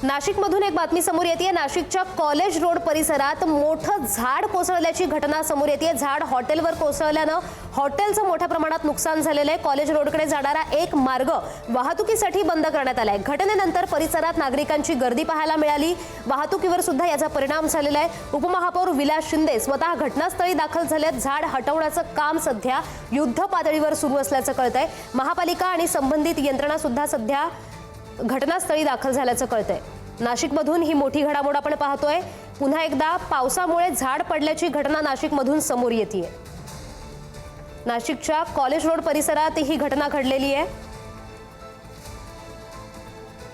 नाशिकमधून एक बातमी समोर येते। नाशिकच्या कॉलेज रोड परिसरात मोठं झाड कोसळल्याची घटना समोर येते। झाड हॉटेलवर कोसळल्यानं हॉटेलचं मोठ्या प्रमाणात नुकसान झालेलं आहे। कॉलेज रोडकडे जाणारा एक मार्ग वाहतुकीसाठी बंद करण्यात आलाय। घटनेनंतर परिसरात नागरिकांची गर्दी पाहायला मिळाली। वाहतुकीवर सुद्धा याचा परिणाम झालेला आहे। उपमहापौर विलास शिंदे स्वतः घटनास्थळी दाखल झालेत। झाड हटवण्याचं काम सध्या युद्ध पातळीवर सुरू असल्याचं कळतंय। महापालिका आणि संबंधित यंत्रणा सुद्धा सध्या घटनास्थळी दाखल झाल्याचं कळतंय। नाशिकमधून ही मोठी घडामोड आपण पाहतोय। पुन्हा एकदा पावसामुळे झाड पडल्याची घटना नाशिकमधून समोर येतेय। नाशिकच्या कॉलेज रोड परिसरात ही घटना घडलेली आहे।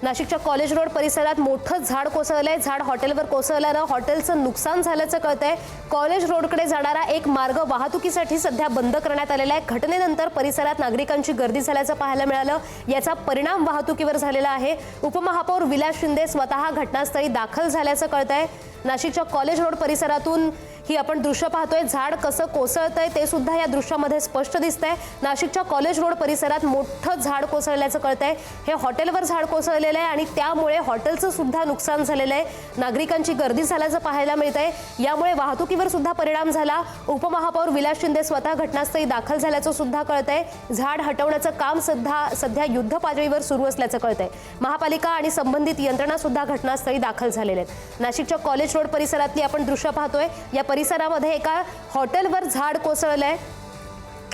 नाशिकच्या कॉलेज रोड परिसरात मोठं झाड कोसळलंय। झाड हॉटेलवर कोसळल्यानं हॉटेलचं नुकसान झाल्याचं कळतंय। कॉलेज रोडकडे जाणारा एक मार्ग वाहतुकीसाठी सध्या बंद करण्यात आलेला आहे। घटनेनंतर परिसरात नागरिकांची गर्दी झाल्याचं पाहायला मिळालं। याचा परिणाम वाहतुकीवर झालेला आहे। उपमहापौर विलास शिंदे स्वतः घटनास्थळी दाखल झाल्याचं कळतंय। नाशिकच्या कॉलेज रोड परिसरातून ही आपण दृश्य पाहतोय। झाड कसं कोसळतंय ते सुद्धा या दृश्यामध्ये स्पष्ट दिसतंय। नाशिकच्या कॉलेज रोड परिसरात मोठं झाड कोसळल्याचं कळतंय। हे हॉटेलवर झाड कोसळलेलं आहे आणि त्यामुळे हॉटेलचं सुद्धा नुकसान झालेलं आहे। नागरिकांची गर्दी झाल्याचं पाहायला मिळतंय। यामुळे वाहतुकीवर सुद्धा परिणाम झाला। उपमहापौर विलास शिंदे स्वतः घटनास्थळी दाखल झाल्याचं सुद्धा कळतंय। झाड हटवण्याचं काम सध्या युद्ध पातळीवर सुरू असल्याचं कळतंय। महापालिका आणि संबंधित यंत्रणा सुद्धा घटनास्थळी दाखल झालेल्या आहेत। नाशिकच्या कॉलेज रोड परिसरातली आपण दृश्य पाहतोय। या परिसरामध्ये एका हॉटेलवर झाड कोसळलंय।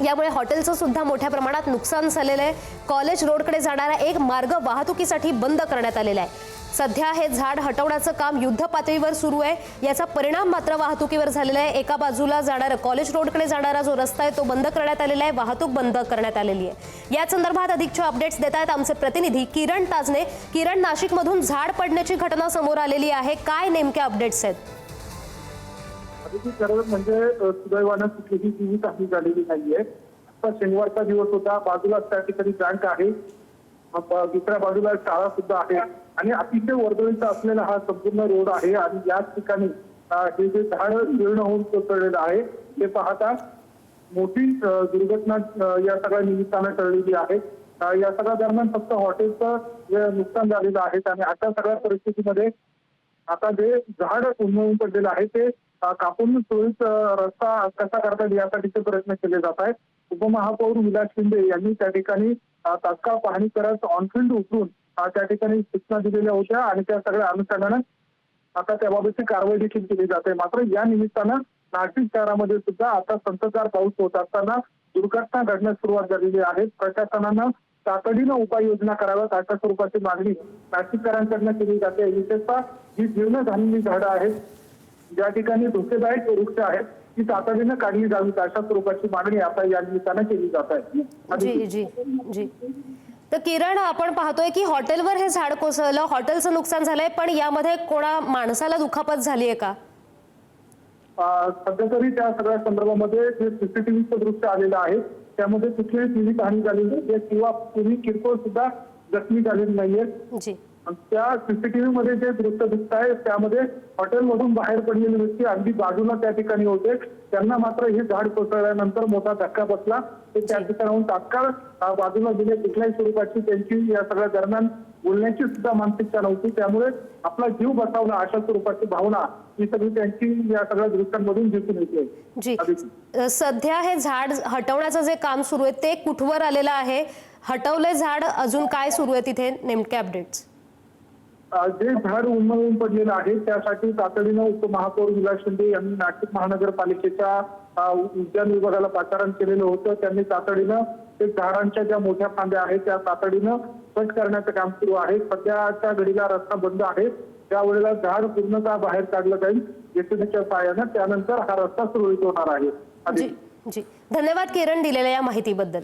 यामुळे हॉटेलचं सुद्धा मोठ्या प्रमाणात नुकसान झालेलं आहे। कॉलेज रोडकडे जाणारा एक मार्ग वाहतुकीसाठी बंद करण्यात आलेला आहे। सध्या हे झाड हटवण्याचं काम युद्ध पातळीवर सुरू आहे। याचा परिणाम मात्र वाहतुकीवर झालेला आहे। एका बाजूला जाणारा कॉलेज रोडकडे जाणारा जो रस्ता आहे तो बंद करण्यात आलेला आहे। वाहतूक बंद करण्यात आलेली आहे। या संदर्भात अधिकच्या अपडेट्स देत आहेत आमचे प्रतिनिधी किरण ताजने। किरण, नाशिकमधून झाड पडण्याची घटना समोर आलेली आहे, काय नेमके अपडेट्स आहेत? म्हणजे सुदैवानं कुठलीही जीवितहानी झालेली नाहीये। आता शनिवारचा दिवस होता, बाजूला त्या ठिकाणी बँक आहे, दुसऱ्या बाजूला शाळा सुद्धा आहे आणि अतिशय वर्दळीचा असलेला हा संपूर्ण रोड आहे आणि याच ठिकाणी हे जे झाड जीर्ण होऊन कोसळलेलं आहे ते पाहता मोठी दुर्घटना या सगळ्या निमित्तानं टळलेली आहे। या सगळ्या दरम्यान फक्त हॉटेलचं नुकसान झालेलं आहे आणि अशा सगळ्या परिस्थितीमध्ये आता जे झाड उन्मळून पडलेलं आहे ते कापून सुरळीत रस्ता कसा करता येईल यासाठीचे प्रयत्न केले जात आहेत। उपमहापौर विलास शिंदे यांनी त्या ठिकाणी तात्काळ पाहणी करत ऑनफिल्ड उतरून त्या ठिकाणी सूचना दिलेल्या होत्या आणि त्या सगळ्या अनुषंगानं आता त्याबाबतची कारवाई देखील केली जाते। मात्र या निमित्तानं नाशिक शहरामध्ये सुद्धा आता संततधार पाऊस होत असताना दुर्घटना घडण्यास सुरुवात झालेली आहे। प्रशासनानं तातडीनं उपाययोजना कराव्यात अशा स्वरूपाची मागणी नाशिककरांकडून केली जाते। विशेषतः जी जीर्ण झालेली झाडं आहेत, ज्या ठिकाणी धोकेदायक वृक्ष आहेत, ती तातडीनं काढली जावीत अशा स्वरूपाची मागणी आता या निमित्तानं केली जात आहे। जी जी जी तर किरण, आपण पाहतोय की हॉटेलवर हे झाड कोसळलं, हॉटेलचं नुकसान झालंय, पण यामध्ये कोणा माणसाला दुखापत झाली आहे का? सध्या तरी त्या सगळ्या संदर्भामध्ये जे सीसीटीव्हीचं दृश्य आलेलं आहे त्यामध्ये कुठलीही जीवितहानी झालेली नाही किंवा कुणी किरकोळ सुद्धा जखमी झालेली नाहीये। जी, त्या सीसीटीव्ही मध्ये जे दृश्य दिसत आहे त्यामध्ये हॉटेलमधून बाहेर पडलेले व्यक्ती अगदी बाजूला त्या ठिकाणी होते। त्यांना मात्र हे झाड कोसळल्यानंतर मोठा धक्का बसला। ते त्या ठिकाणाहून तात्काळ बाजूला दिले। कुठल्याही स्वरूपाची त्यांची या सगळ्या दरम्यान बोलण्याची सुद्धा मानसिकता नव्हती, त्यामुळे आपला जीव बचावला अशा स्वरूपाची भावना ही सगळी त्यांची या सगळ्या दृश्यांमधून दिसून येते। जी, सध्या हे झाड हटवण्याचं जे काम सुरू आहे ते कुठवर आलेलं आहे? हटवले झाड, अजून काय सुरू आहे तिथे नेमके अपडेट्स? जे झाड उन्मळून पडलेलं आहे त्यासाठी तातडीनं उपमहापौर विलास शिंदे यांनी नाशिक महानगरपालिकेच्या उद्यान विभागाला पाचारण केलेलं होतं। त्यांनी तातडीनं ते झाडांच्या ज्या मोठ्या फांद्या आहेत त्या तातडीनं कट करण्याचं काम सुरू आहे। सध्याच्या घडीला रस्ता बंद आहे, त्यावेळेला झाड पूर्णतः बाहेर काढलं जाईल जेसीबीच्या सहाय्यानं, त्यानंतर हा रस्ता सुरळीत होणार आहे। जी जी, धन्यवाद किरण दिलेल्या या माहितीबद्दल।